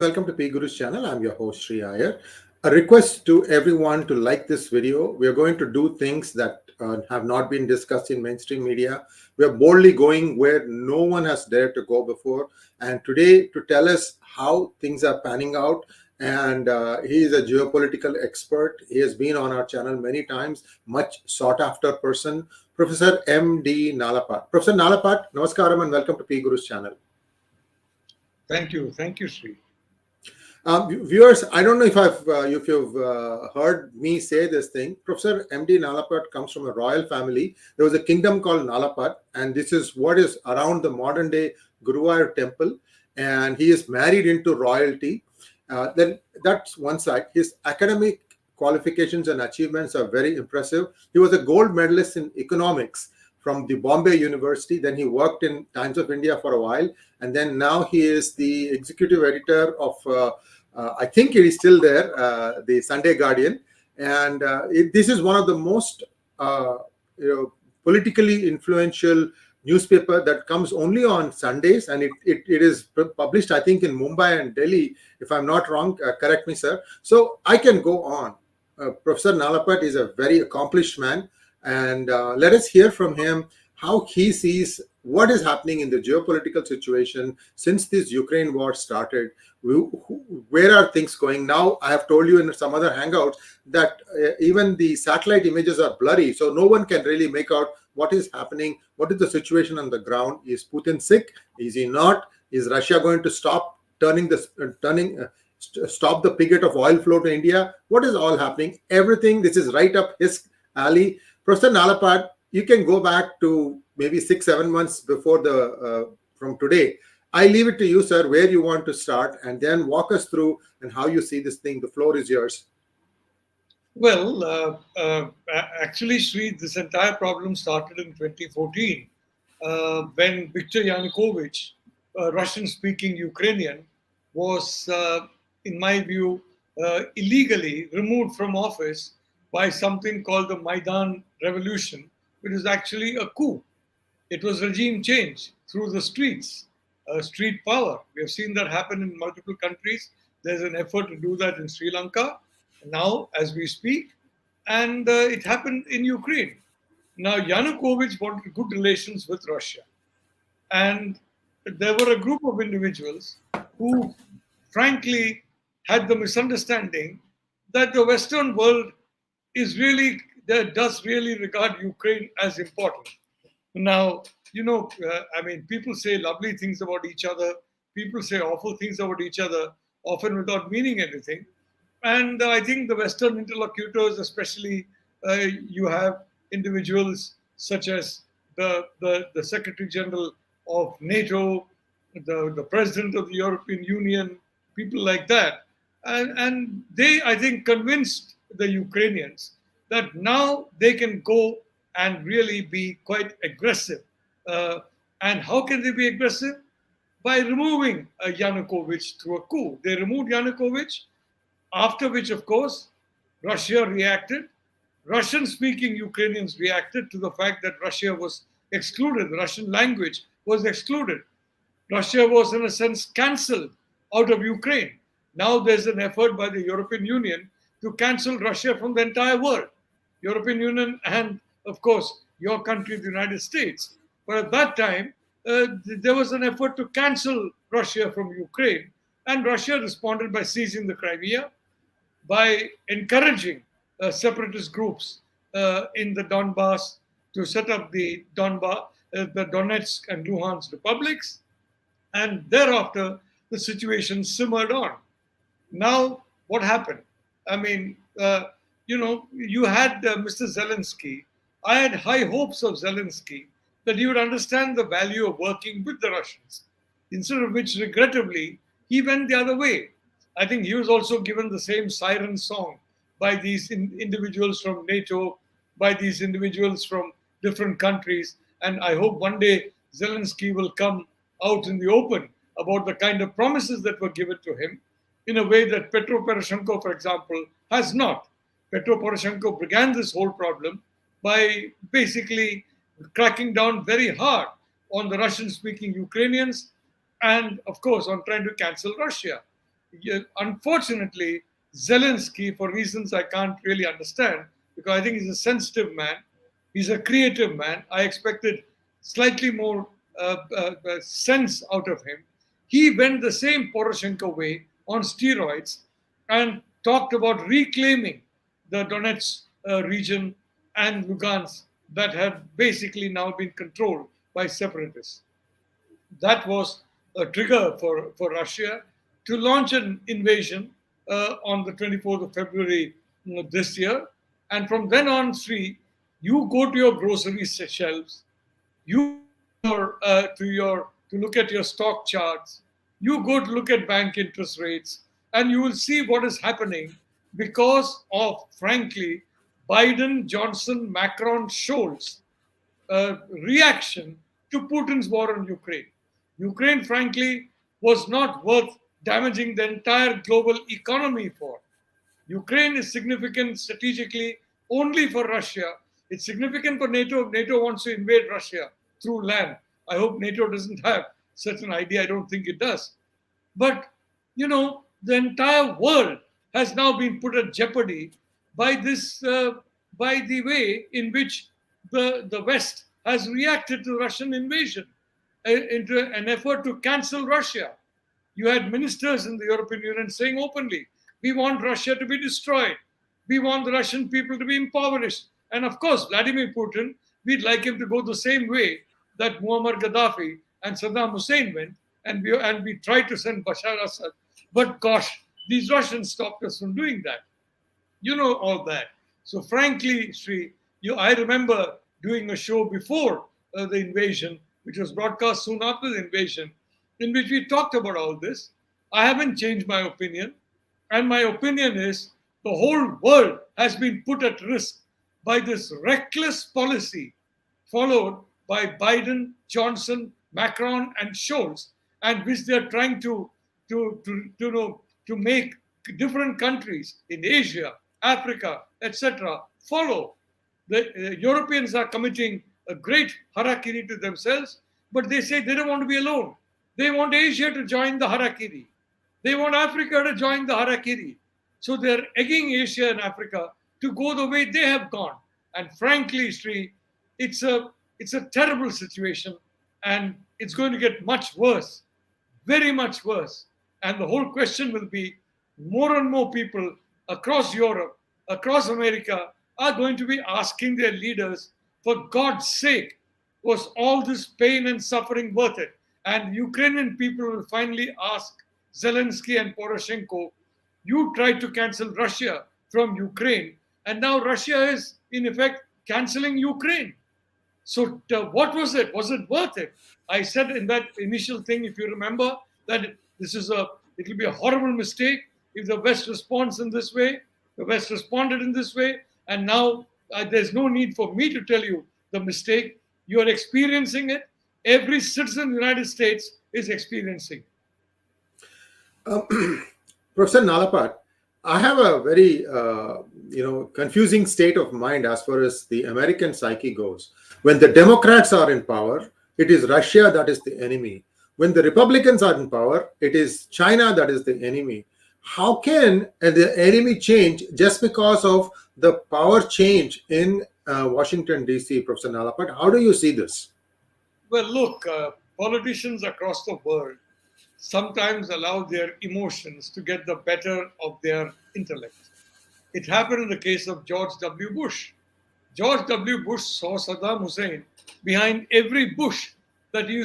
Welcome to PGurus channel. I'm your host 𝙒𝙖𝙩. A request to everyone to like this video. We are going to do things that have not been discussed in mainstream media. We are boldly going where no one has dared to go before. And today, to tell us how things are panning out, and he is a geopolitical expert. He has been on our channel many times, much sought after person, Professor M D Nalapat. Professor Nalapat, namaskaram and welcome to PGurus channel. Thank you. Thank you, Sri. Viewers, I don't know if you've heard me say this thing. Professor M D Nalapat comes from a royal family. There was a kingdom called Nalapat, and this is what is around the modern day Guruvayur temple. And he is married into royalty. Then that's one side. His academic qualifications and achievements are very impressive. He was a gold medalist in economics from the Bombay University. Then he worked in Times of India for a while, and then now he is the executive editor of I think it is still there, the Sunday Guardian, and this is one of the most politically influential newspaper that comes only on Sundays, and it is published, I think, in Mumbai and Delhi, if I'm not wrong. Correct me, sir. So I can go on. Professor Nalapat is a very accomplished man, and let us hear from him how he sees what is happening in the geopolitical situation since this Ukraine war started. Where are things going now? I have told you in some other hangouts that even the satellite images are blurry, so no one can really make out what is happening. What is the situation on the ground? Is Putin sick? Is he not? Is Russia going to stop stop the spigot of oil flow to India? What is all happening? Everything. This is right up his alley. Professor Nalapat, you can go back to maybe 6-7 months before from today. I leave it to you, sir, where you want to start, and then walk us through and how you see this thing. The floor is yours. Well, actually, Sri, this entire problem started in 2014 when Viktor Yanukovych, a Russian-speaking Ukrainian, was, in my view, illegally removed from office by something called the Maidan Revolution, which is actually a coup. It was regime change through the streets, street power. We have seen that happen in multiple countries. There's an effort to do that in Sri Lanka now as we speak, and it happened in Ukraine. Now, Yanukovych wanted good relations with Russia, and there were a group of individuals who, frankly, had the misunderstanding that the Western world does really regard Ukraine as important. Now, people say lovely things about each other. People say awful things about each other, often without meaning anything. And I think the Western interlocutors, especially, you have individuals such as the Secretary General of NATO, the President of the European Union, people like that. And they, I think, convinced the Ukrainians that now they can go and really be quite aggressive. And how can they be aggressive? By removing Yanukovych through a coup. They removed Yanukovych, after which, of course, Russia reacted. Russian-speaking Ukrainians reacted to the fact that Russia was excluded. The Russian language was excluded. Russia was, in a sense, cancelled out of Ukraine. Now there's an effort by the European Union to cancel Russia from the entire world. European Union and, of course, your country, the United States. But at that time, there was an effort to cancel Russia from Ukraine. And Russia responded by seizing the Crimea, by encouraging separatist groups in the Donbass to set up the Donetsk and Luhansk republics. And thereafter, the situation simmered on. Now, what happened? I mean, you had Mr. Zelensky. I had high hopes of Zelensky that he would understand the value of working with the Russians, instead of which, regrettably, he went the other way. I think he was also given the same siren song by these individuals from NATO, by these individuals from different countries. And I hope one day Zelensky will come out in the open about the kind of promises that were given to him in a way that Petro Poroshenko, for example, has not. Petro Poroshenko began this whole problem by basically cracking down very hard on the Russian-speaking Ukrainians and, of course, on trying to cancel Russia. unfortunately, Zelensky, for reasons I can't really understand, because I think he's a sensitive man, he's a creative man. I expected slightly more sense out of him. He went the same Poroshenko way on steroids and talked about reclaiming the Donetsk region and Lugansk that had basically now been controlled by separatists. That was a trigger for Russia to launch an invasion on the 24th of February this year. And from then on, Sri, you go to your grocery shelves, you go to look at your stock charts, you go to look at bank interest rates, and you will see what is happening because of, frankly, Biden, Johnson, Macron, Scholz reaction to Putin's war on Ukraine. Ukraine, frankly, was not worth damaging the entire global economy for. Ukraine is significant strategically only for Russia. It's significant for NATO if NATO wants to invade Russia through land. I hope NATO doesn't have such an idea. I don't think it does. But, the entire world has now been put at jeopardy by this, by the way in which the West has reacted to Russian invasion into an effort to cancel Russia. You had ministers in the European Union saying openly, we want Russia to be destroyed. We want the Russian people to be impoverished. And of course, Vladimir Putin, we'd like him to go the same way that Muammar Gaddafi and Saddam Hussein went, and we tried to send Bashar Assad. But gosh, these Russians stopped us from doing that. You know all that. So frankly, Sri, I remember doing a show before the invasion, which was broadcast soon after the invasion, in which we talked about all this. I haven't changed my opinion. And my opinion is the whole world has been put at risk by this reckless policy followed by Biden, Johnson, Macron, and Scholz, and which they're trying to make different countries in Asia, Africa, etc. follow. The Europeans are committing a great harakiri to themselves, but they say they don't want to be alone. They want Asia to join the harakiri. They want Africa to join the harakiri. So they're egging Asia and Africa to go the way they have gone. And frankly, Sri, it's a terrible situation, and it's going to get much worse, very much worse. And the whole question will be, more and more people across Europe, across America, are going to be asking their leaders, for God's sake, was all this pain and suffering worth it? And Ukrainian people will finally ask Zelensky and Poroshenko, you tried to cancel Russia from Ukraine, and now Russia is, in effect, canceling Ukraine. So what was it? Was it worth it? I said in that initial thing, if you remember, that it will be a horrible mistake if the West responds in this way. The West responded in this way, and now there's no need for me to tell you the mistake. You are experiencing it. Every citizen in the United States is experiencing. Professor Nalapat, I have a very confusing state of mind as far as the American psyche goes. When the Democrats are in power, it is Russia that is the enemy. When the Republicans are in power, it is China that is the enemy. How can the enemy change just because of the power change in Washington, D.C., Professor Nalapat? How do you see this? Well, look, politicians across the world sometimes allow their emotions to get the better of their intellect. It happened in the case of George W. Bush. George W. Bush saw Saddam Hussein behind every bush that he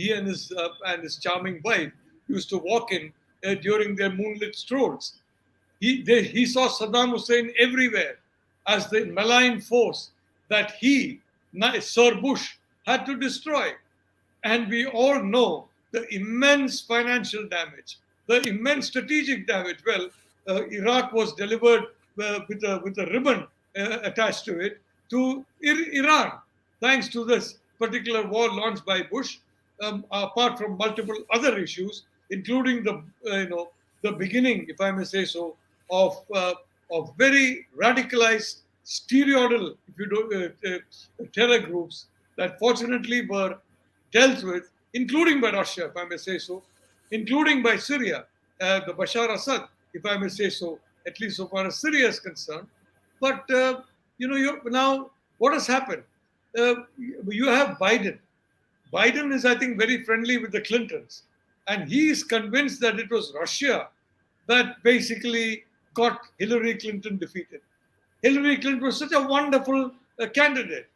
and his charming wife used to walk in during their moonlit strolls. He saw Saddam Hussein everywhere as the malign force that Sir Bush, had to destroy. And we all know the immense financial damage, the immense strategic damage. Well, Iraq was delivered with a ribbon attached to it to Iran, thanks to this particular war launched by Bush, apart from multiple other issues, including the beginning, if I may say so, of very radicalized stereoidal, terror groups that fortunately were dealt with, including by Russia, if I may say so, including by Syria, the Bashar Assad, if I may say so, at least so far as Syria is concerned. But now what has happened? You have Biden. Biden is, I think, very friendly with the Clintons, and he is convinced that it was Russia that basically got Hillary Clinton defeated. Hillary Clinton was such a wonderful candidate.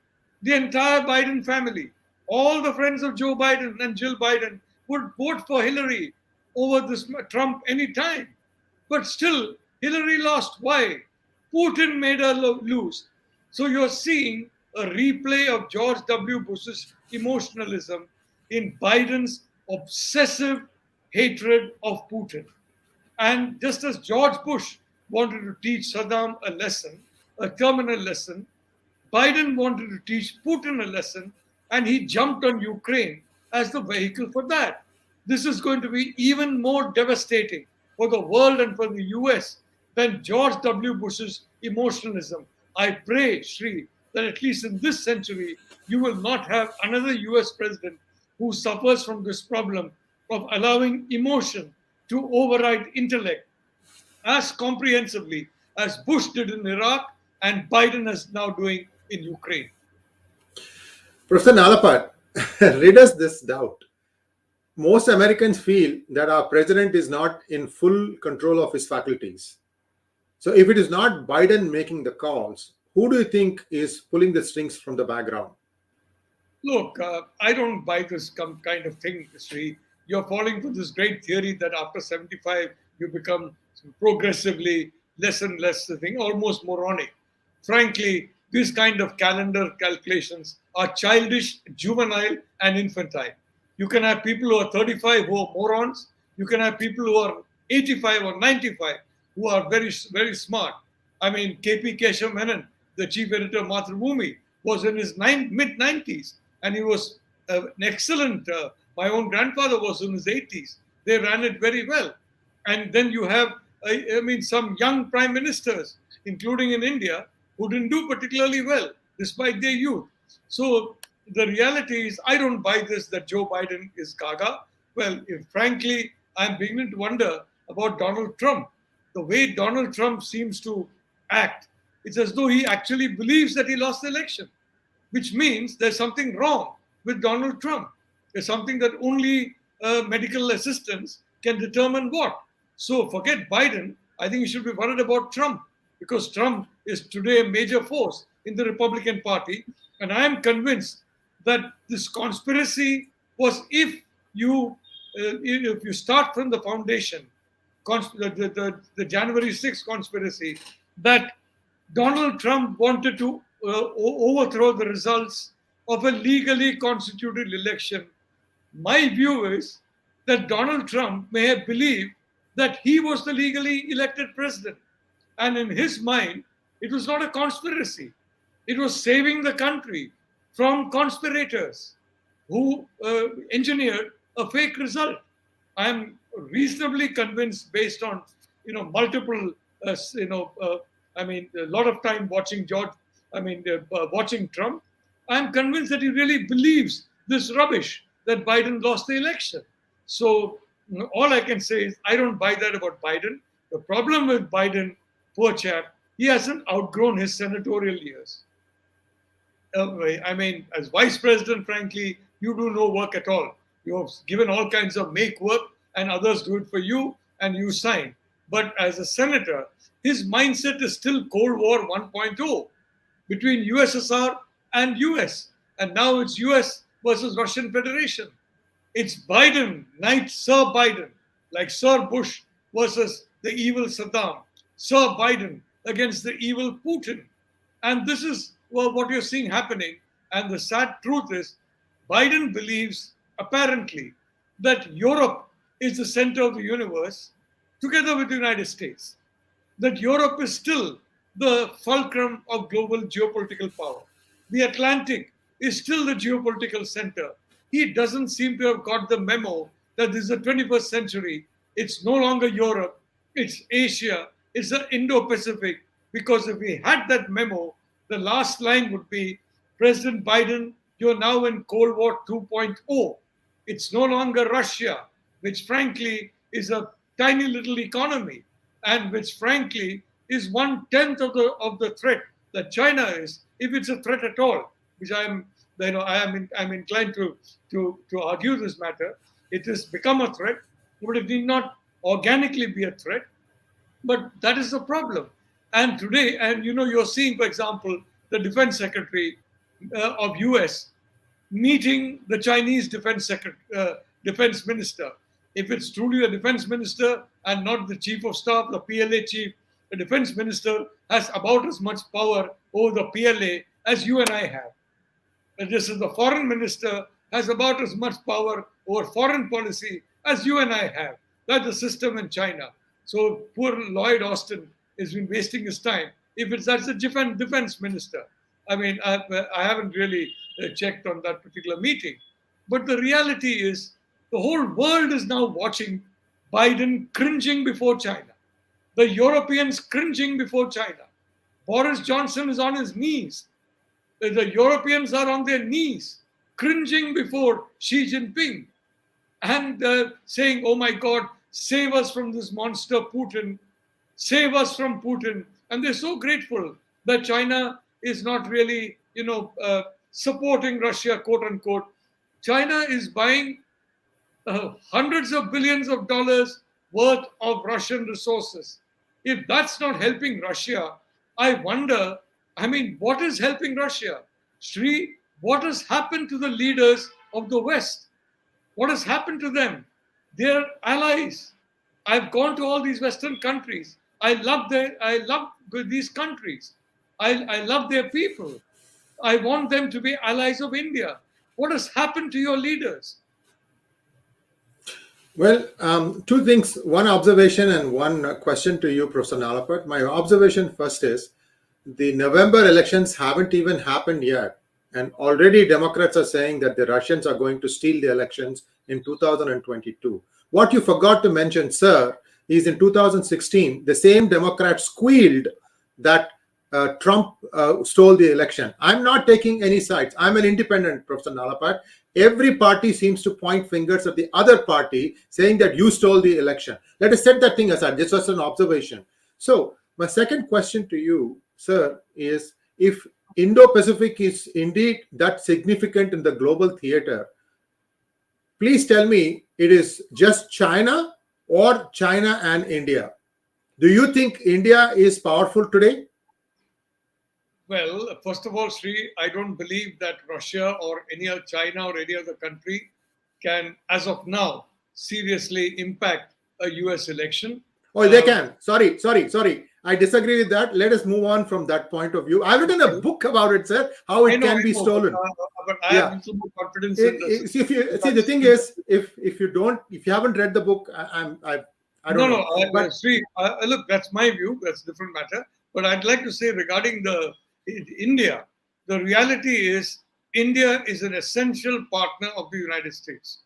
The entire Biden family, all the friends of Joe Biden and Jill Biden would vote for Hillary over this Trump anytime. But still, Hillary lost. Why? Putin made her lose. So you're seeing a replay of George W. Bush's emotionalism in Biden's obsessive hatred of Putin. And just as George Bush wanted to teach Saddam a lesson, a terminal lesson, Biden wanted to teach Putin a lesson, and he jumped on Ukraine as the vehicle for that. This is going to be even more devastating for the world and for the US than George W. Bush's emotionalism. I pray, Sri, that at least in this century, you will not have another US president who suffers from this problem of allowing emotion to override intellect as comprehensively as Bush did in Iraq and Biden is now doing in Ukraine. Professor Nalapat, rid us this doubt. Most Americans feel that our president is not in full control of his faculties. So if it is not Biden making the calls, who do you think is pulling the strings from the background? Look, I don't buy this kind of thing, Sri. You're falling for this great theory that after 75, you become progressively less and less the thing, almost moronic. Frankly, these kind of calendar calculations are childish, juvenile, and infantile. You can have people who are 35 who are morons. You can have people who are 85 or 95 who are very, very smart. I mean, K.P. Keshav Menon, the chief editor of Mathrubhumi, was in his mid-90s, and he was an excellent. My own grandfather was in his 80s. They ran it very well. And then you have, some young prime ministers, including in India, who didn't do particularly well despite their youth. So the reality is, I don't buy this that Joe Biden is gaga. Well, frankly, I'm beginning to wonder about Donald Trump. The way Donald Trump seems to act, it's as though he actually believes that he lost the election, which means there's something wrong with Donald Trump. There's something that only medical assistants can determine what. So forget Biden. I think you should be worried about Trump, because Trump is today a major force in the Republican Party. And I am convinced that this conspiracy was, if you start from the foundation, the January 6th conspiracy, that Donald Trump wanted to overthrow the results of a legally constituted election. My view is that Donald Trump may have believed that he was the legally elected president. And in his mind, it was not a conspiracy. It was saving the country from conspirators who engineered a fake result. I'm reasonably convinced, based on multiple, a lot of time watching watching Trump. I'm convinced that he really believes this rubbish that Biden lost the election. So all I can say is I don't buy that about Biden. The problem with Biden, poor chap, he hasn't outgrown his senatorial years. As vice president, frankly, you do no work at all. You have given all kinds of make work, and others do it for you, and you sign. But as a senator, his mindset is still Cold War 1.0 between USSR and US. And now it's US versus Russian Federation. It's Biden, Knight Sir Biden, like Sir Bush versus the evil Saddam. Sir Biden against the evil Putin. And this is what you're seeing happening. And the sad truth is, Biden believes, apparently, that Europe is the center of the universe, together with the United States. That Europe is still the fulcrum of global geopolitical power. The Atlantic is still the geopolitical center. He doesn't seem to have got the memo that this is the 21st century. It's no longer Europe, it's Asia, it's the Indo-Pacific. Because if we had that memo, the last line would be, President Biden, you're now in Cold War 2.0. It's no longer Russia. which frankly is a tiny little economy, and which frankly is 1/10 of the threat that China is, if it's a threat at all, which I'm inclined to argue this matter. It has become a threat, but it need not organically be a threat. But that is the problem. And today, and you're seeing, for example, the defense secretary of US meeting the Chinese defense minister. If it's truly the defense minister and not the chief of staff, the PLA chief, the defense minister has about as much power over the PLA as you and I have. And this is the foreign minister has about as much power over foreign policy as you and I have. That's the system in China. So poor Lloyd Austin has been wasting his time. If that's the defense minister, I mean, I haven't really checked on that particular meeting. But the reality is, the whole world is now watching Biden cringing before China. The Europeans cringing before China. Boris Johnson is on his knees. The Europeans are on their knees, cringing before Xi Jinping and saying, oh my God, save us from this monster Putin, save us from Putin. And they're so grateful that China is not really, supporting Russia, quote unquote. China is buying hundreds of billions of dollars worth of Russian resources. If that's not helping Russia, I wonder, what is helping Russia? Sri, what has happened to the leaders of the West? What has happened to them? They're allies. I've gone to all these Western countries. I love these countries. I love their people. I want them to be allies of India. What has happened to your leaders? Well, two things, one observation and one question to you, Professor Nalapat. My observation first is the November elections haven't even happened yet. And already Democrats are saying that the Russians are going to steal the elections in 2022. What you forgot to mention, sir, is in 2016, the same Democrats squealed that Trump stole the election. I'm not taking any sides. I'm an independent, Professor Nalapat. Every party seems to point fingers at the other party, saying that you stole the election. Let us set that thing aside. This was an observation. So my second question to you, sir, is if Indo-Pacific is indeed that significant in the global theater, please tell me it is just China or China and India. Do you think India is powerful today? Well, first of all, Sri, I don't believe that Russia or any other China or any other country can, as of now, seriously impact a US election. Oh, they can. Sorry. I disagree with that. Let us move on from that point of view. I've written a book about it, sir, how it can be stolen. But I have little more confidence in this. See, the thing is, if you haven't read the book, I don't know. But Sri, look, that's my view. That's a different matter. But I'd like to say regarding India, the reality is India is an essential partner of the United States.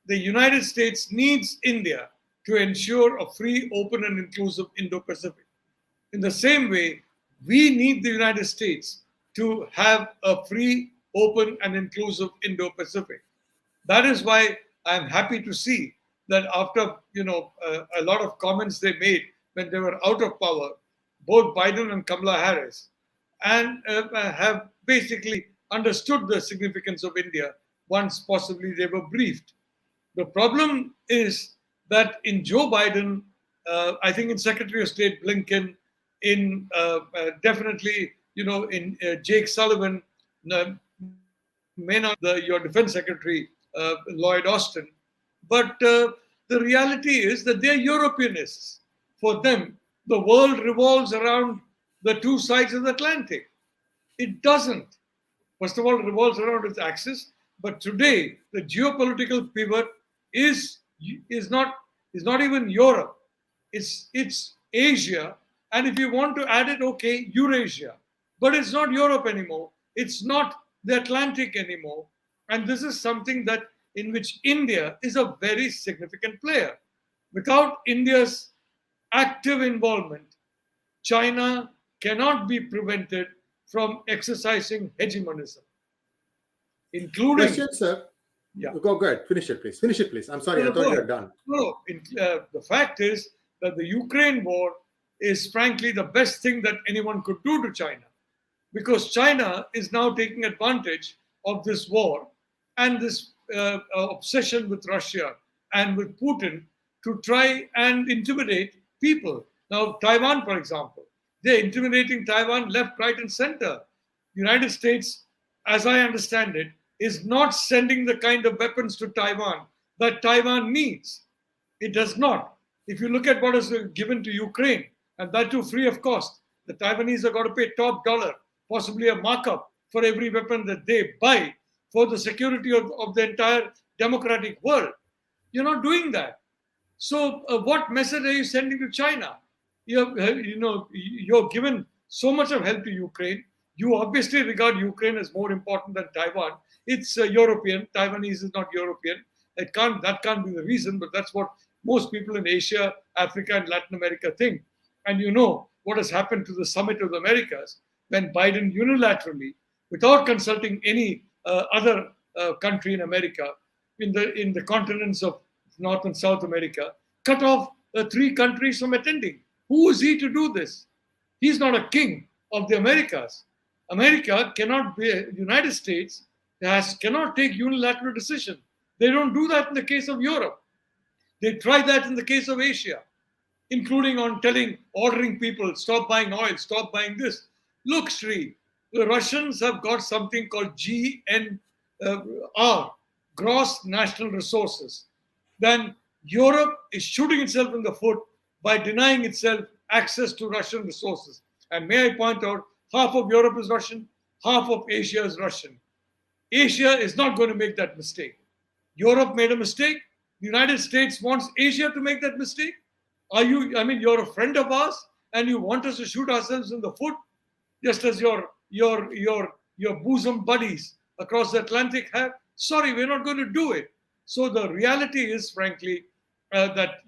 The United States needs India to ensure a free, open, and inclusive Indo-Pacific. In the same way, we need the United States to have a free, open, and inclusive Indo-Pacific. That is why I'm happy to see that after a lot of comments they made when they were out of power, both Biden and Kamala Harris, and have basically understood the significance of India once possibly they were briefed. The problem is that in Joe Biden, I think in Secretary of State Blinken, in definitely, in Jake Sullivan, may not your defense secretary, Lloyd Austin, but the reality is that they're Europeanists. For them, the world revolves around the two sides of the Atlantic. It doesn't. First of all, it revolves around its axis. But today, the geopolitical pivot is not even Europe. It's Asia. And if you want to add it, okay, Eurasia. But it's not Europe anymore. It's not the Atlantic anymore. And this is something that in which India is a very significant player. Without India's active involvement, China cannot be prevented from exercising hegemonism, including Question, sir. Yeah. Go ahead. Finish it, please. Finish it, please. I'm sorry. No, I no, thought go you were ahead. done. No, the fact is that the Ukraine war is frankly the best thing that anyone could do to China, because China is now taking advantage of this war and this obsession with Russia and with Putin to try and intimidate people. Now, Taiwan, for example, they're intimidating Taiwan left, right, and center. The United States, as I understand it, is not sending the kind of weapons to Taiwan that Taiwan needs. It does not. If you look at what is given to Ukraine, and that too free of cost, the Taiwanese are going to pay top dollar, possibly a markup for every weapon that they buy for the security of the entire democratic world. You're not doing that. So, what message are you sending to China? You're given so much of help to Ukraine. You obviously regard Ukraine as more important than Taiwan. It's European. Taiwanese is not European. That can't be the reason, but that's what most people in Asia, Africa, and Latin America think. And you know what has happened to the Summit of the Americas when Biden unilaterally, without consulting any other country in America, in the continents of North and South America, cut off 3 countries from attending. Who is he to do this? He's not a king of the Americas. America cannot be, the United States cannot take unilateral decision. They don't do that in the case of Europe. They try that in the case of Asia, including on ordering people, stop buying oil, stop buying this. Look, Sri, the Russians have got something called GNR, gross national resources. Then Europe is shooting itself in the foot by denying itself access to Russian resources. And may I point out, half of Europe is Russian, half of Asia is Russian. Asia is not going to make that mistake. Europe made a mistake. The United States wants Asia to make that mistake. You're a friend of ours and you want us to shoot ourselves in the foot, just as your bosom buddies across the Atlantic have? Sorry, we're not going to do it. So the reality is, frankly, that,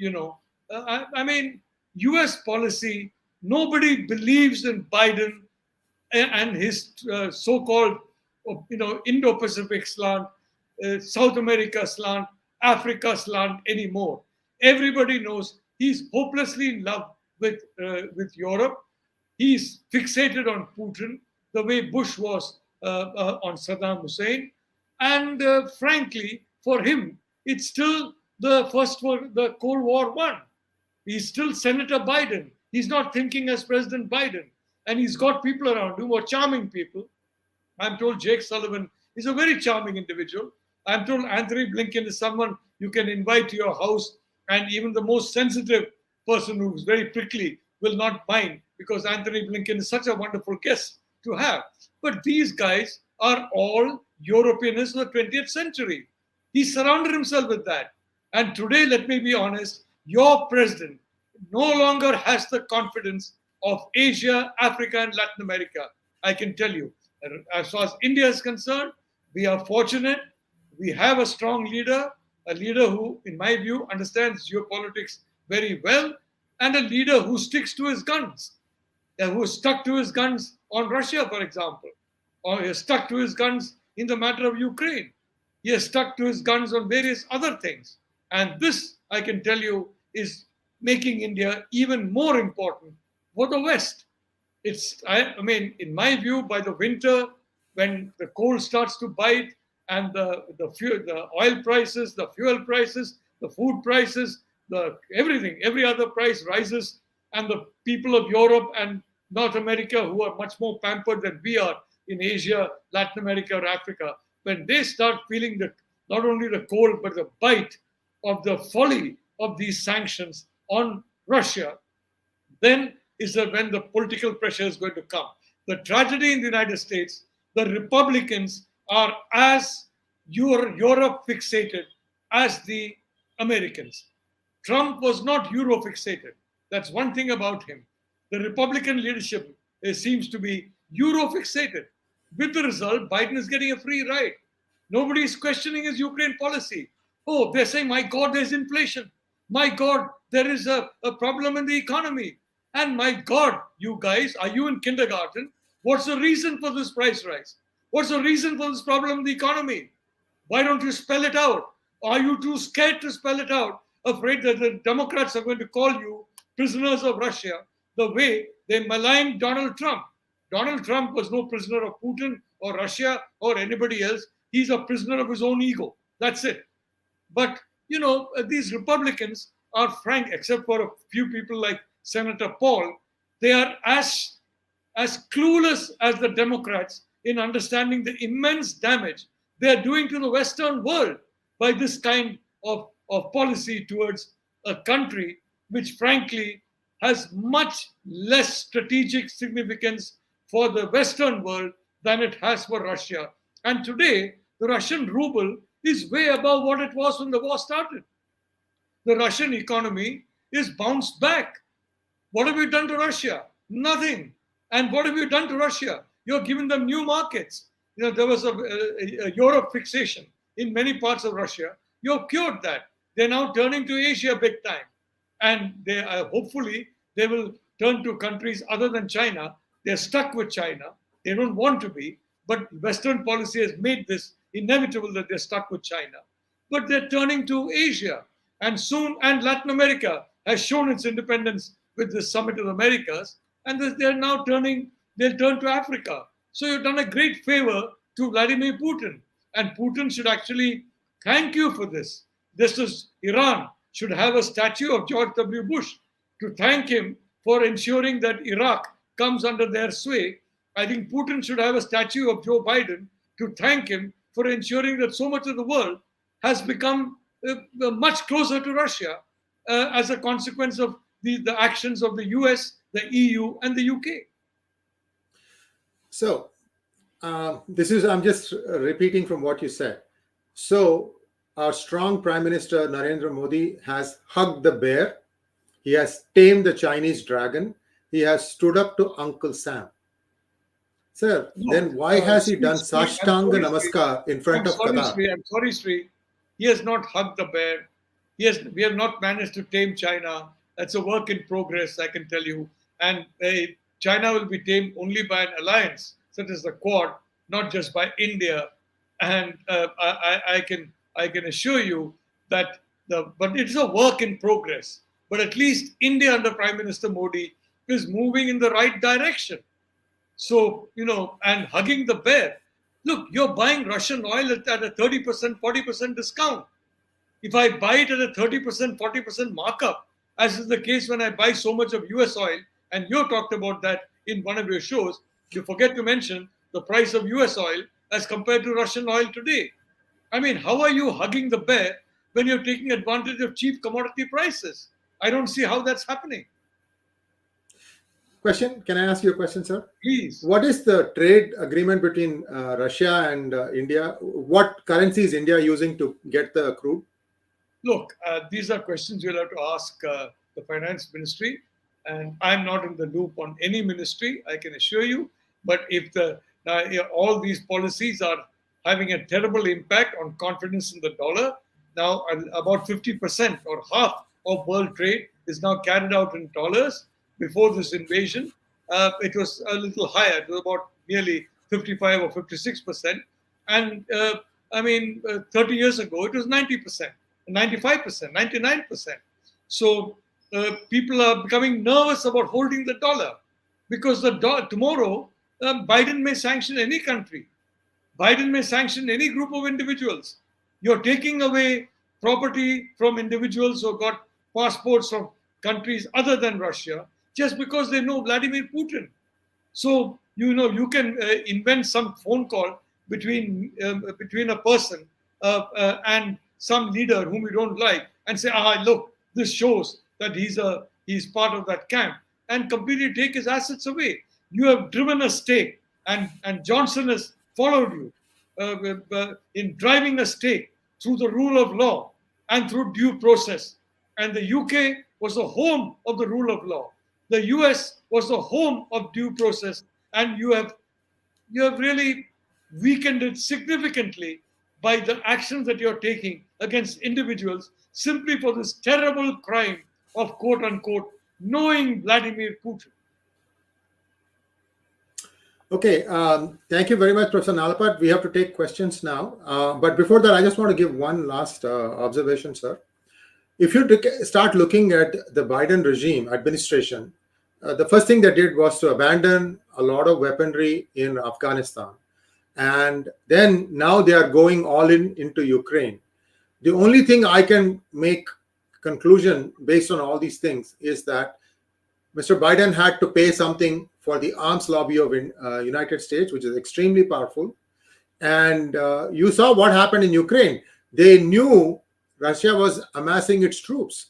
US policy, nobody believes in Biden and his so-called, Indo-Pacific slant, South America slant, Africa slant anymore. Everybody knows he's hopelessly in love with Europe. He's fixated on Putin, the way Bush was on Saddam Hussein. And frankly, for him, it's still the Cold War won. He's still Senator Biden. He's not thinking as President Biden. And he's got people around him who are charming people. I'm told Jake Sullivan is a very charming individual. I'm told Anthony Blinken is someone you can invite to your house, and even the most sensitive person who's very prickly will not mind, because Anthony Blinken is such a wonderful guest to have. But these guys are all Europeanists of the 20th century. He surrounded himself with that. And today, let me be honest, your president no longer has the confidence of Asia, Africa, and Latin America. I can tell you, as far as India is concerned, we are fortunate. We have a strong leader, a leader who, in my view, understands geopolitics very well, and a leader who sticks to his guns, who is stuck to his guns on Russia, for example, or he is stuck to his guns in the matter of Ukraine. He has stuck to his guns on various other things. And this, I can tell you, is making India even more important for the West. In my view, by the winter, when the cold starts to bite and the oil prices, the fuel prices, the food prices, every other price rises, and the people of Europe and North America, who are much more pampered than we are in Asia, Latin America, or Africa, when they start feeling not only the cold, but the bite of the folly of these sanctions on Russia, then is when the political pressure is going to come. The tragedy in the United States, the Republicans are as Europe fixated as the Americans. Trump was not Euro fixated. That's one thing about him. The Republican leadership seems to be Euro fixated. With the result, Biden is getting a free ride. Nobody is questioning his Ukraine policy. Oh, they're saying, my God, there's inflation. My God, there is a problem in the economy. And my God, you guys, are you in kindergarten? What's the reason for this price rise? What's the reason for this problem in the economy? Why don't you spell it out? Are you too scared to spell it out? Afraid that the Democrats are going to call you prisoners of Russia the way they maligned Donald Trump. Donald Trump was no prisoner of Putin or Russia or anybody else. He's a prisoner of his own ego. That's it. But, these Republicans are frank, except for a few people like Senator Paul. They are as clueless as the Democrats in understanding the immense damage they are doing to the Western world by this kind of policy towards a country which, frankly, has much less strategic significance for the Western world than it has for Russia. And today, the Russian ruble is way above what it was when the war started. The Russian economy is bounced back. What have you done to Russia? Nothing. And what have you done to Russia? You're giving them new markets. There was a Europe fixation in many parts of Russia. You've cured that. They're now turning to Asia big time. And they hopefully they will turn to countries other than China. They're stuck with China. They don't want to be. But Western policy has made this inevitable that they're stuck with China. But they're turning to Asia. And soon, and Latin America has shown its independence with the Summit of the Americas. And they'll turn to Africa. So you've done a great favor to Vladimir Putin. And Putin should actually thank you for this. This is Iran should have a statue of George W. Bush to thank him for ensuring that Iraq comes under their sway. I think Putin should have a statue of Joe Biden to thank him for ensuring that so much of the world has become much closer to Russia as a consequence of the actions of the US, the EU, and the UK. So, I'm just repeating from what you said. So, our strong Prime Minister Narendra Modi has hugged the bear. He has tamed the Chinese dragon. He has stood up to Uncle Sam. Sir, then why has he done Sashtanga Namaskar in front of Kadar? I'm sorry, Sri. He has not hugged the bear. We have not managed to tame China. That's a work in progress, I can tell you. And China will be tamed only by an alliance, such as the Quad, not just by India. And I can assure you that but it's a work in progress. But at least India under Prime Minister Modi is moving in the right direction. So, and hugging the bear. Look, you're buying Russian oil at a 30%, 40% discount. If I buy it at a 30%, 40% markup, as is the case when I buy so much of US oil, and you talked about that in one of your shows, you forget to mention the price of US oil as compared to Russian oil today. I mean, how are you hugging the bear when you're taking advantage of cheap commodity prices? I don't see how that's happening. Question, can I ask you a question, sir? Please. What is the trade agreement between Russia and India? What currency is India using to get the crude? Look, these are questions you'll have to ask the finance ministry. And I'm not in the loop on any ministry, I can assure you. But if all these policies are having a terrible impact on confidence in the dollar, now about 50% or half of world trade is now carried out in dollars. Before this invasion, it was a little higher. It was about nearly 55 or 56%. And 30 years ago, it was 90%, 95%, 99%. So people are becoming nervous about holding the dollar because tomorrow, Biden may sanction any country. Biden may sanction any group of individuals. You're taking away property from individuals who got passports from countries other than Russia just because they know Vladimir Putin. So, you can invent some phone call between a person and some leader whom you don't like and say, look, this shows that he's part of that camp, and completely take his assets away. You have driven a stake, and Johnson has followed you in driving a stake through the rule of law and through due process. And the UK was the home of the rule of law. The US was the home of due process, and you have really weakened it significantly by the actions that you're taking against individuals simply for this terrible crime of quote unquote knowing Vladimir Putin. Okay, thank you very much, Professor Nalapat. We have to take questions now. But before that, I just want to give one last observation, sir. If you start looking at the Biden regime administration, the first thing they did was to abandon a lot of weaponry in Afghanistan. And then now they are going all in into Ukraine. The only thing I can make conclusion based on all these things is that Mr. Biden had to pay something for the arms lobby of United States, which is extremely powerful. And you saw what happened in Ukraine. They knew Russia was amassing its troops,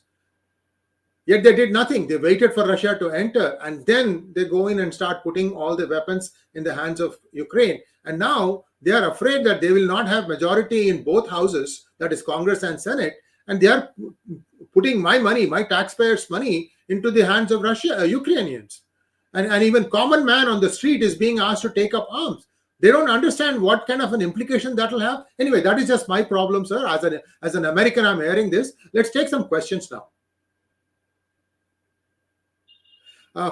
yet they did nothing. They waited for Russia to enter, and then they go in and start putting all the weapons in the hands of Ukraine. And now they are afraid that they will not have majority in both houses, that is Congress and Senate, and they are putting my money, my taxpayers' money, into the hands of Ukrainians. And even common man on the street is being asked to take up arms. They don't understand what kind of an implication that will have. Anyway, that is just my problem, sir. As an American, I'm hearing this. Let's take some questions now.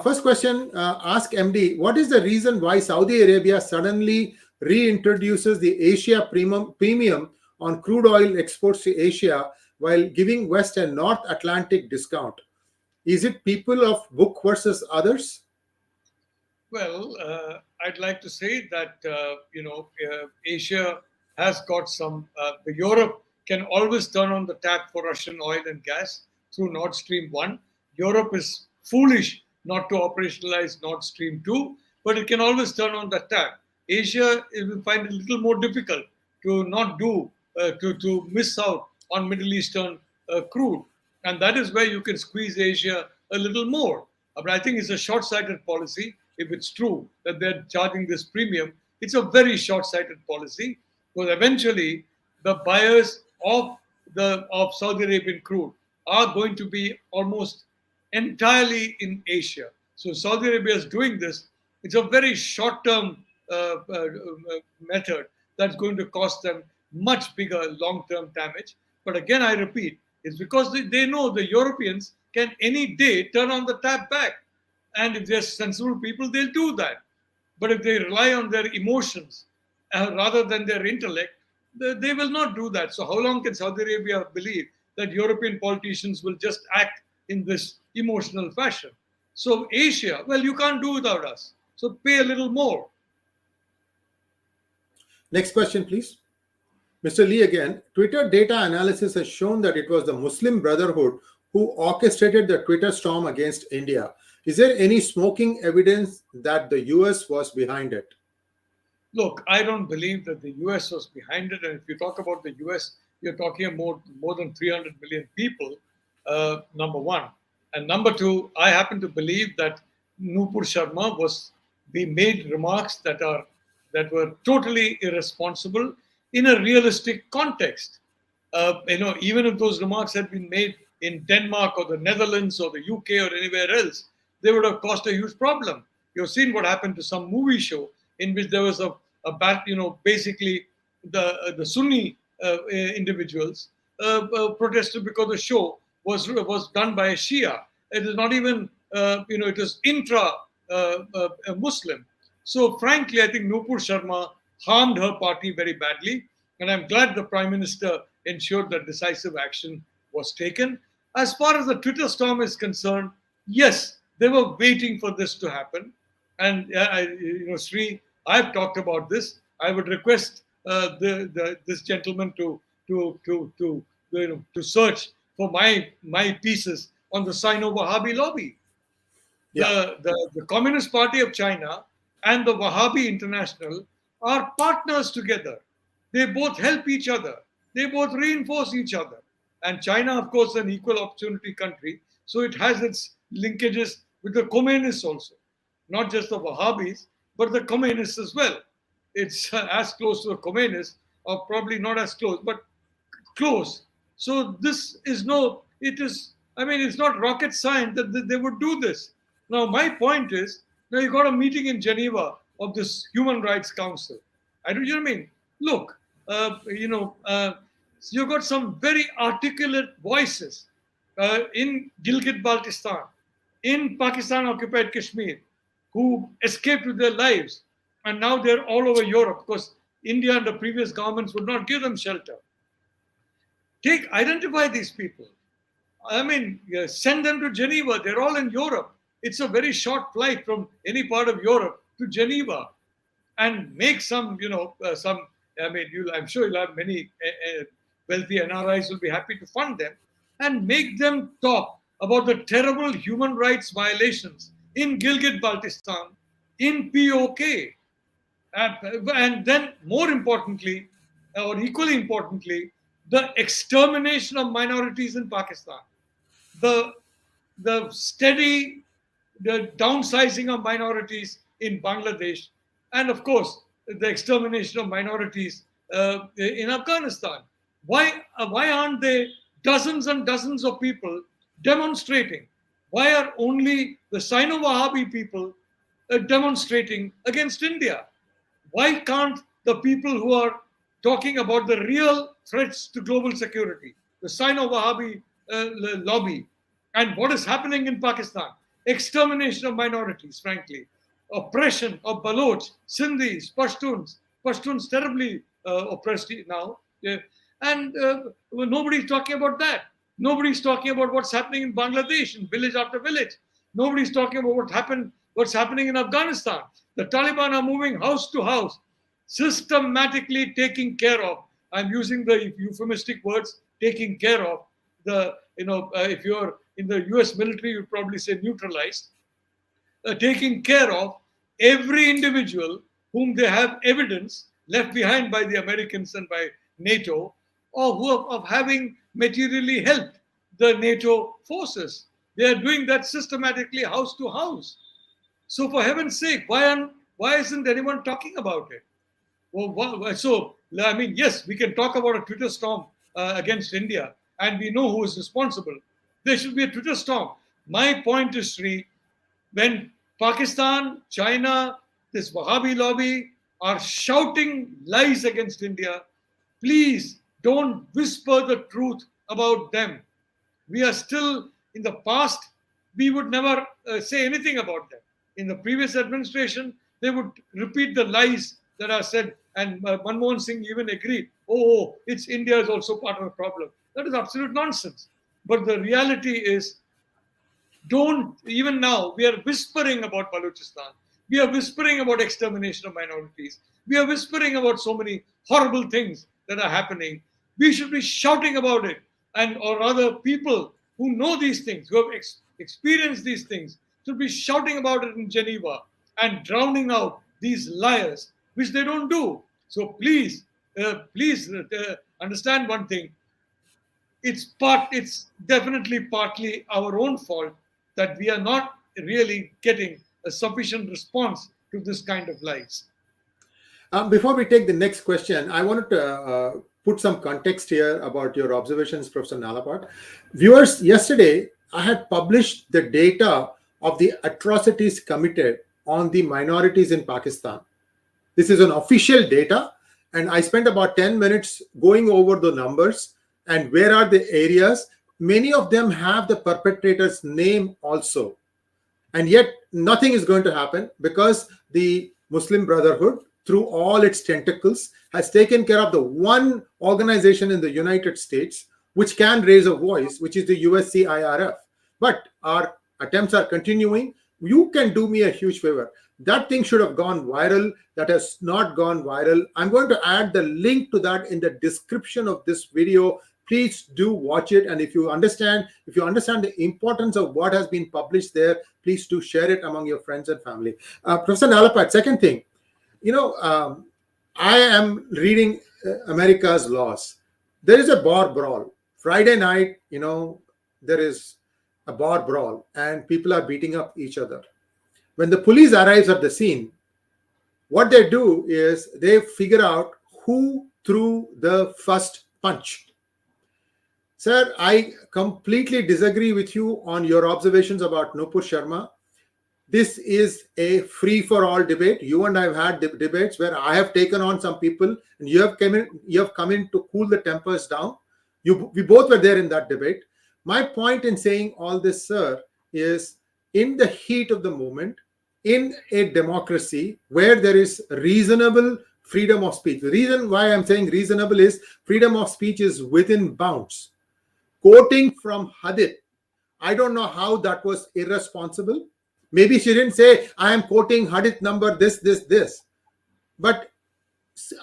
First question, ask MD, what is the reason why Saudi Arabia suddenly reintroduces the Asia premium on crude oil exports to Asia while giving West a North Atlantic discount? Is it people of book versus others? Well, I'd like to say that, Asia has got some, Europe can always turn on the tap for Russian oil and gas through Nord Stream 1. Europe is foolish not to operationalize Nord Stream 2, but it can always turn on the tap. Asia will find it a little more difficult to not do, to miss out on Middle Eastern crude. And that is where you can squeeze Asia a little more. But I think it's a short-sighted policy. If it's true that they're charging this premium, it's a very short-sighted policy, because eventually the buyers of Saudi Arabian crude are going to be almost entirely in Asia. So Saudi Arabia is doing this. It's a very short-term method that's going to cost them much bigger long-term damage. But again, I repeat, it's because they know the Europeans can any day turn on the tap back. And if they're sensible people, they'll do that. But if they rely on their emotions rather than their intellect, they will not do that. So how long can Saudi Arabia believe that European politicians will just act in this emotional fashion? So Asia, well, you can't do without us. So pay a little more. Next question, please. Mr. Lee again. Twitter data analysis has shown that it was the Muslim Brotherhood who orchestrated the Twitter storm against India. Is there any smoking evidence that the US was behind it? Look, I don't believe that the US was behind it. And if you talk about the US, you're talking about more than 300 million people, number one. And number two, I happen to believe that Nupur Sharma made remarks that were totally irresponsible in a realistic context. Even if those remarks had been made in Denmark or the Netherlands or the UK or anywhere else, they would have caused a huge problem. You've seen what happened to some movie show in which there was basically the Sunni individuals protested because the show was done by a Shia. It is not even, it is intra-Muslim. So frankly, I think Nupur Sharma harmed her party very badly. And I'm glad the Prime Minister ensured that decisive action was taken. As far as the Twitter storm is concerned, yes, they were waiting for this to happen. And, Sri, I've talked about this. I would request this gentleman to search for my pieces on the Sino-Wahhabi lobby. Yeah. The Communist Party of China and the Wahhabi International are partners together. They both help each other. They both reinforce each other. And China, of course, is an equal opportunity country. So it has its linkages with the communists also. Not just the Wahhabis, but the communists as well. It's as close to the communists, or probably not as close, but close. So this is it's not rocket science that they would do this. Now, my point is, now you got a meeting in Geneva of this Human Rights Council. Look, you got some very articulate voices in Gilgit-Baltistan, in Pakistan-occupied Kashmir, who escaped with their lives And now they're all over Europe because India and the previous governments would not give them shelter. Identify these people. I mean, send them to Geneva. They're all in Europe. It's a very short flight from any part of Europe to Geneva, and make some, some. I mean, I'm sure you'll have many wealthy NRIs will be happy to fund them, and make them talk about the terrible human rights violations in Gilgit-Baltistan, in POK, and then more importantly, or equally importantly, the extermination of minorities in Pakistan, the steady downsizing of minorities in Bangladesh, and of course the extermination of minorities in Afghanistan. Why aren't there dozens and dozens of people demonstrating? Why are only the Sino-Wahhabi people demonstrating against India? Why can't the people who are talking about the real threats to global security, the Sino-Wahhabi lobby, and what is happening in Pakistan? Extermination of minorities, frankly. Oppression of Baloch, Sindhis, Pashtuns terribly oppressed now. And nobody's talking about that. Nobody's talking about what's happening in Bangladesh, in village after village. Nobody's talking about what's happening in Afghanistan. The Taliban are moving house to house, systematically taking care of. I'm using the euphemistic words, taking care of. If you're in the US military, you'd probably say neutralized. Taking care of every individual whom they have evidence left behind by the Americans and by NATO, or who of having materially helped the NATO forces. They are doing that systematically house to house. So for heaven's sake, why isn't anyone talking about it? Yes, we can talk about a Twitter storm against India, and we know who is responsible. There should be a Twitter storm. My point is, Sri, when Pakistan, China, this Wahhabi lobby are shouting lies against India, please don't whisper the truth about them. We are still in the past. We would never say anything about them. In the previous administration, they would repeat the lies that are said, and Manmohan Singh even agreed, it's India is also part of the problem. That is absolute nonsense. But the reality is, even now, we are whispering about Balochistan. We are whispering about extermination of minorities. We are whispering about so many horrible things that are happening. We should be shouting about it. Or rather, people who know these things, who have experienced these things, should be shouting about it in Geneva and drowning out these liars, which they don't do. So please understand one thing. It's definitely partly our own fault that we are not really getting a sufficient response to this kind of lies. Before we take the next question, I wanted to put some context here about your observations, Professor Nalapat. Viewers, yesterday I had published the data of the atrocities committed on the minorities in Pakistan. This is an official data, and I spent about 10 minutes going over the numbers and where are the areas. Many of them have the perpetrator's name also. And yet nothing is going to happen because the Muslim Brotherhood, through all its tentacles, has taken care of the one organization in the United States which can raise a voice, which is the USCIRF. But our attempts are continuing. You can do me a huge favor. That thing should have gone viral. That has not gone viral. I'm going to add the link to that in the description of this video. Please do watch it. And if you understand the importance of what has been published there, please do share it among your friends and family. Professor Nalapat, second thing, I am reading America's laws. There is a bar brawl. Friday night, there is a bar brawl and people are beating up each other. When the police arrives at the scene, what they do is they figure out who threw the first punch. Sir, I completely disagree with you on your observations about Nupur Sharma. This is a free-for-all debate. You and I have had debates where I have taken on some people and you have come in to cool the tempers down. We both were there in that debate. My point in saying all this, sir, is in the heat of the moment, in a democracy where there is reasonable freedom of speech. The reason why I'm saying reasonable is freedom of speech is within bounds. Quoting from hadith, I don't know how that was irresponsible. Maybe she didn't say, I am quoting hadith number this. But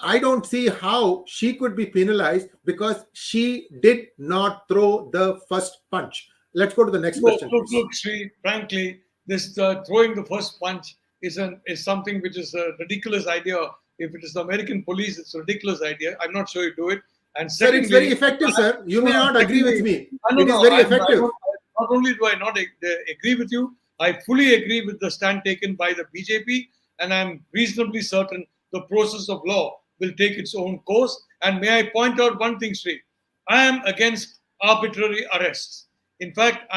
I don't see how she could be penalized because she did not throw the first punch. Let's go to the next question, please. Look, Sri, frankly, this throwing the first punch is something which is a ridiculous idea. If it is the American police, it's a ridiculous idea. I'm not sure you do it. And Sir, it's very effective, sir. You may not agree with me. It is very effective. Not only do I not agree with you, I fully agree with the stand taken by the BJP, and I'm reasonably certain the process of law will take its own course. And may I point out one thing, Sri? I am against arbitrary arrests. In fact,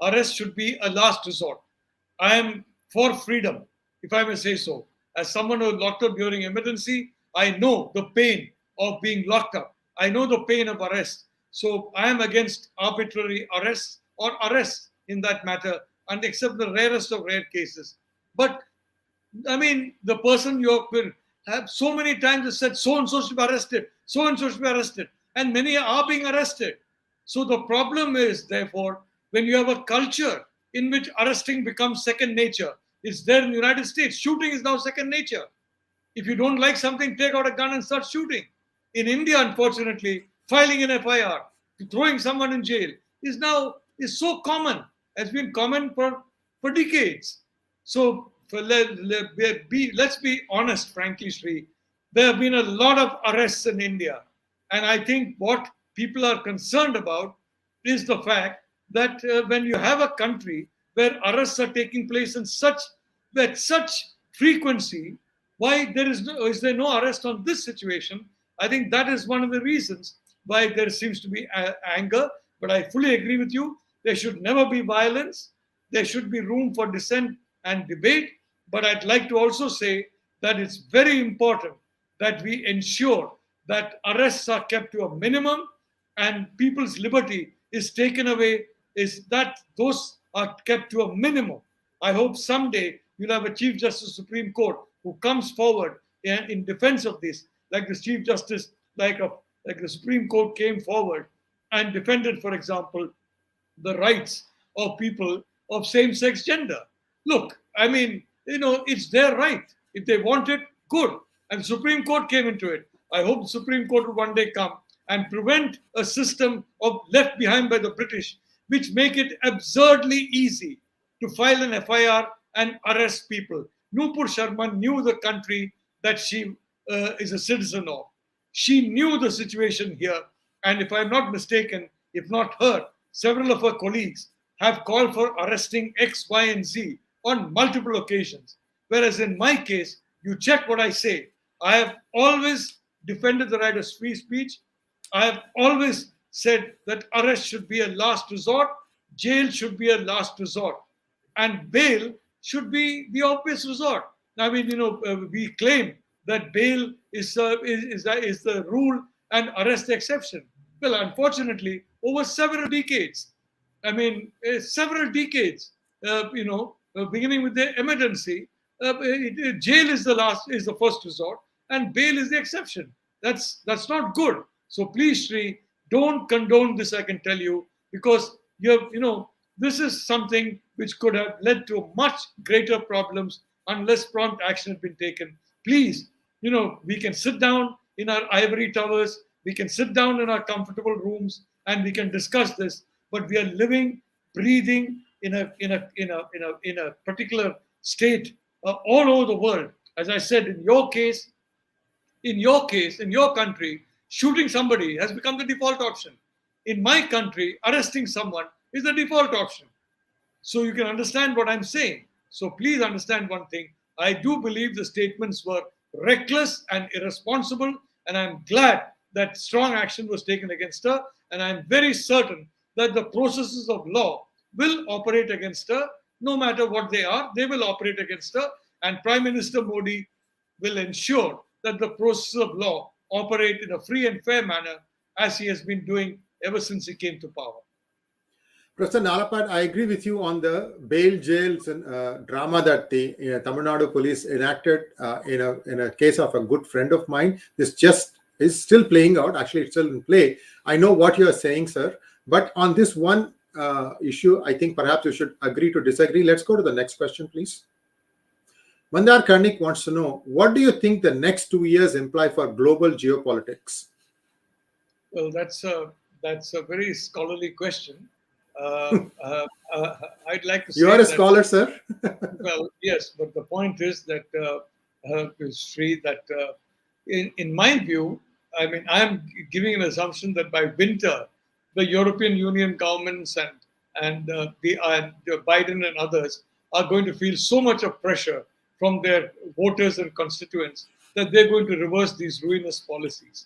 arrest should be a last resort. I am for freedom, if I may say so. As someone who was locked up during emergency, I know the pain of being locked up. I know the pain of arrest. So I am against arbitrary arrests or arrests in that matter, and except the rarest of rare cases. But I mean, the person you have so many times has said so and so should be arrested, so and so should be arrested, and many are being arrested. So the problem is, therefore, when you have a culture in which arresting becomes second nature. It's there in the United States. Shooting is now second nature. If you don't like something, take out a gun and start shooting. In India, unfortunately, filing an FIR, throwing someone in jail is so common, has been common for decades. So let's be honest, frankly, Sri. There have been a lot of arrests in India. And I think what people are concerned about is the fact that when you have a country where arrests are taking place in such frequency, why is there no arrest on this situation? I think that is one of the reasons why there seems to be anger. But I fully agree with you. There should never be violence. There should be room for dissent and debate. But I'd like to also say that it's very important that we ensure that arrests are kept to a minimum and people's liberty is taken away, those are kept to a minimum. I hope someday you'll have a Chief Justice of the Supreme Court who comes forward in defense of this, like the Chief Justice, like the Supreme Court came forward and defended, for example, the rights of people of same-sex gender. Look, I mean, it's their right. If they want it, good. And the Supreme Court came into it. I hope the Supreme Court will one day come and prevent a system left behind by the British, which make it absurdly easy to file an FIR and arrest people. Nupur Sharma knew the country that she is a citizen of. She knew the situation here. And if I'm not mistaken, if not her, several of her colleagues have called for arresting X, Y, and Z on multiple occasions. Whereas in my case, you check what I say. I have always defended the right of free speech. I have always said that arrest should be a last resort, jail should be a last resort, and bail should be the obvious resort. I mean, we claim that bail is the rule and arrest the exception. Well, unfortunately, over several decades, beginning with the emergency, jail is the first resort, and bail is the exception. That's not good. So please, Sri, don't condone this, I can tell you, because this is something which could have led to much greater problems unless prompt action had been taken. Please, we can sit down in our ivory towers, we can sit down in our comfortable rooms, and we can discuss this. But we are living, breathing in a particular state all over the world. As I said, in your case, in your country, shooting somebody has become the default option. In my country, arresting someone is the default option. So you can understand what I'm saying. So please understand one thing. I do believe the statements were reckless and irresponsible, and I'm glad that strong action was taken against her. And I'm very certain that the processes of law will operate against her, no matter what they are, they will operate against her. And Prime Minister Modi will ensure that the processes of law operate in a free and fair manner, as he has been doing ever since he came to power. Professor Nalapat, I agree with you on the bail jails and drama that the Tamil Nadu police enacted in a case of a good friend of mine. This just is still playing out. Actually, it's still in play. I know what you are saying, sir. But on this one issue, I think perhaps you should agree to disagree. Let's go to the next question, please. Mandar Karnik wants to know, what do you think the next 2 years imply for global geopolitics? Well, that's a very scholarly question. Uh, uh, I'd like to say You are a that, scholar, sir. well, yes, but the point is that, Sri, that in my view, I mean, I'm giving an assumption that by winter, the European Union governments and Biden and others are going to feel so much of pressure from their voters and constituents that they're going to reverse these ruinous policies.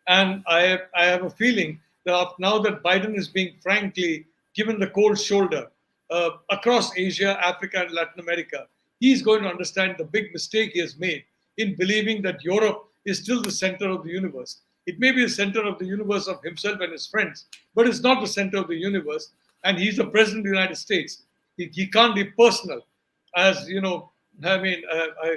And I have a feeling that now that Biden is being frankly given the cold shoulder across Asia, Africa, and Latin America, he's going to understand the big mistake he has made in believing that Europe is still the center of the universe. It may be the center of the universe of himself and his friends, but it's not the center of the universe. And he's the president of the United States. He can't be personal, as you know. I mean,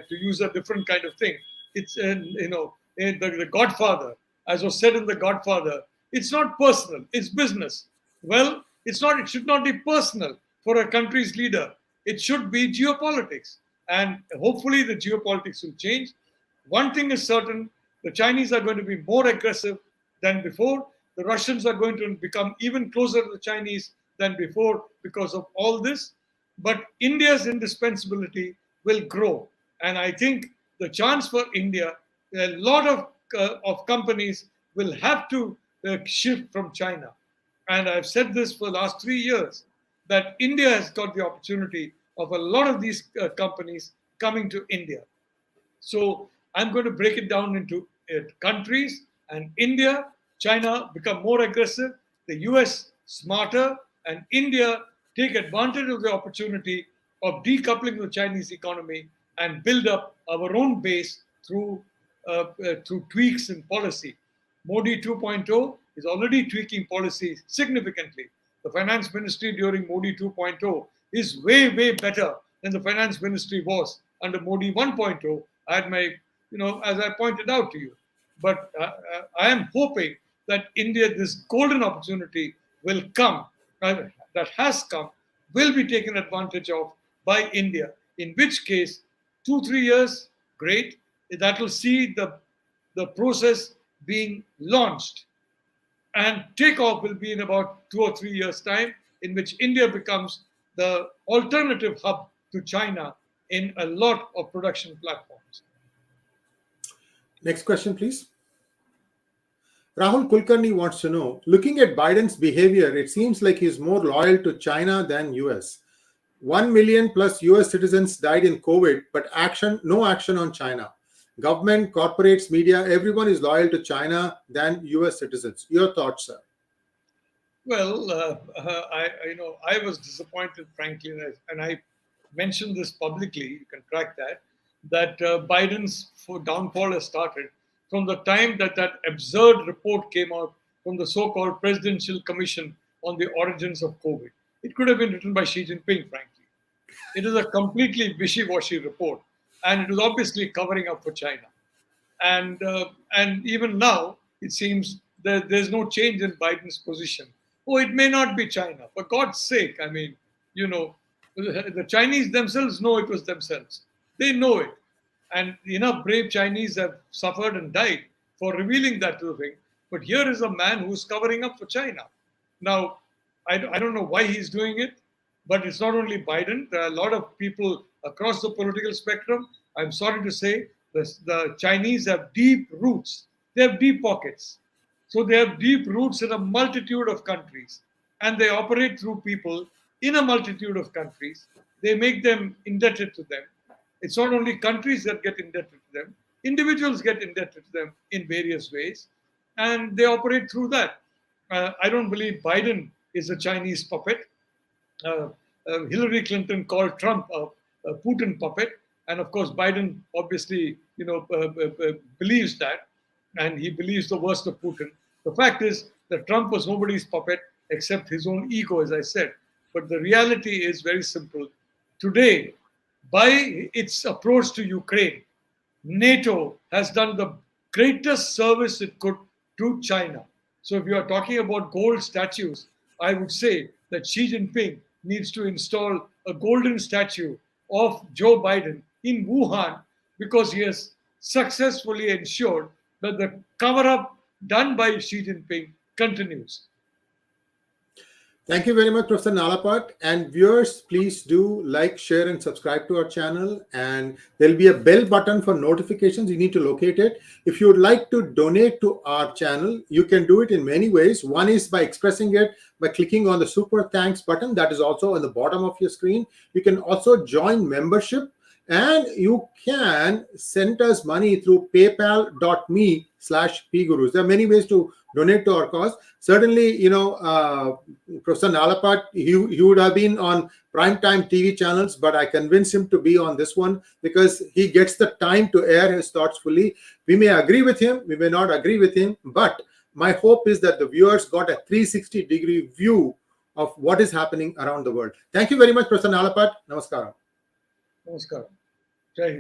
to use a different kind of thing, it's the Godfather, as was said in The Godfather, it's not personal, it's business. Well, it's not. It should not be personal for a country's leader. It should be geopolitics, and hopefully the geopolitics will change. One thing is certain: the Chinese are going to be more aggressive than before. The Russians are going to become even closer to the Chinese than before because of all this. But India's indispensability will grow, and I think the chance for India, a lot of companies will have to shift from China. And I've said this for the last 3 years, that India has got the opportunity of a lot of these companies coming to India. So I'm going to break it down into countries, and India, China become more aggressive, the US smarter, and India take advantage of the opportunity of decoupling the Chinese economy and build up our own base through tweaks in policy. Modi 2.0 is already tweaking policy significantly. The finance ministry during Modi 2.0 is way, way better than the finance ministry was under Modi 1.0. I had my, as I pointed out to you. But I am hoping that India, this golden opportunity will come, that has come, will be taken advantage of by India. In which case, 2-3 years, great. That will see the process being launched. And takeoff will be in about 2 or 3 years' time, in which India becomes the alternative hub to China in a lot of production platforms. Next question, please. Rahul Kulkarni wants to know, looking at Biden's behavior, it seems like he's more loyal to China than US. 1 million plus US citizens died in COVID, but no action on China. Government, corporates, media, everyone is loyal to China than US citizens. Your thoughts, sir? Well, I was disappointed, frankly, and I mentioned this publicly. You can track that Biden's downfall has started from the time that absurd report came out from the so-called Presidential Commission on the Origins of COVID. It could have been written by Xi Jinping, frankly. It is a completely wishy-washy report, and it was obviously covering up for China. And even now, it seems that there's no change in Biden's position. Oh, it may not be China. For God's sake, I mean, the Chinese themselves know it was themselves. They know it. And enough brave Chinese have suffered and died for revealing that to the thing. But here is a man who's covering up for China. Now, I don't know why he's doing it, but it's not only Biden. There are a lot of people across the political spectrum. I'm sorry to say, the Chinese have deep roots. They have deep pockets. So they have deep roots in a multitude of countries. And they operate through people in a multitude of countries. They make them indebted to them. It's not only countries that get indebted to them. Individuals get indebted to them in various ways. And they operate through that. I don't believe Biden is a Chinese puppet. Hillary Clinton called Trump a Putin puppet. And of course, Biden obviously, believes that. And he believes the worst of Putin. The fact is that Trump was nobody's puppet. except his own ego, as I said. But the reality is very simple. Today, by its approach to Ukraine, NATO has done the greatest service it could to China. So if you are talking about gold statues, I would say that Xi Jinping needs to install a golden statue of Joe Biden in Wuhan because he has successfully ensured that the cover up done by Xi Jinping continues. Thank you very much, Professor Nalapat. And viewers, please do like, share, and subscribe to our channel. And there'll be a bell button for notifications. You need to locate it. If you would like to donate to our channel, you can do it in many ways. One is by expressing it by clicking on the super thanks button. That is also on the bottom of your screen. You can also join membership. And you can send us money through paypal.me/PGurus. There are many ways to donate to our cause. Certainly, Professor Nalapat, he would have been on primetime TV channels, but I convinced him to be on this one because he gets the time to air his thoughts fully. We may agree with him, we may not agree with him, but my hope is that the viewers got a 360-degree view of what is happening around the world. Thank you very much, Professor Nalapat. Namaskaram. Namaskaram. Jai Hind.